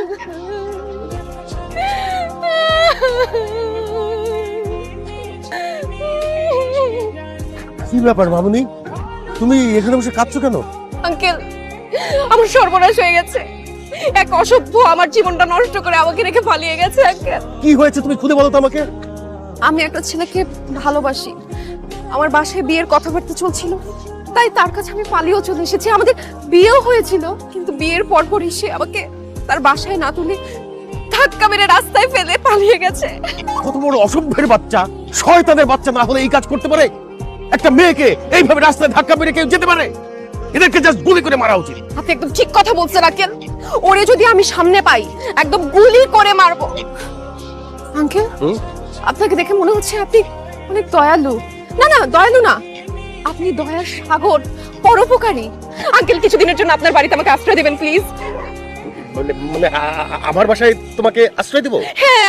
কি ব্যাপার মামুনি, তুমি এখানে বসে কাঁদছো কেন? আঙ্কেল, আমার সর্বনাশ হয়ে গেছে। এক অসভ্য আমার জীবনটা নষ্ট করে আমাকে রেখে পালিয়ে গেছে। আঙ্কেল, কি হয়েছে তুমি খুলে বলো তো আমাকে। আমি একটা ছেলেকে ভালোবাসি। আমার বাসায় বিয়ের কথাবার্তা চলছিল, তাই তার কাছে আমি পালিয়েও চলে এসেছি। আমাদের বিয়েও হয়েছিল, কিন্তু বিয়ের পরপর এসে আমাকে তার বাসায় না তুলে ধাক্কা মেরে রাস্তায় ফেলে পালিয়ে গেছে। কত বড় অসভ্যের বাচ্চা, শয়তানের বাচ্চা না হলে এই কাজ করতে পারে? একটা মেয়েকে এইভাবে রাস্তায় ধাক্কা মেরে কেউ যেতে পারে? এদেরকে জাস্ট গুলি করে মারা উচিত। আপনি একদম ঠিক কথা বলছেন আঙ্কেল। ওরে যদি আমি সামনে পাই, একদম গুলি করে মারবো। আঙ্কেল, আপনাকে দেখে মনে হচ্ছে আপনি অনেক দয়ালু। না না, দয়ালু না, আপনি দয়ার সাগর, পরোপকারী। আঙ্কেল, কিছুদিনের জন্য আপনার বাড়িতে আমাকে আশ্রয় দেবেন প্লিজ। মানে আমার বাসায় তোমাকে আশ্রয় দেব? হ্যাঁ,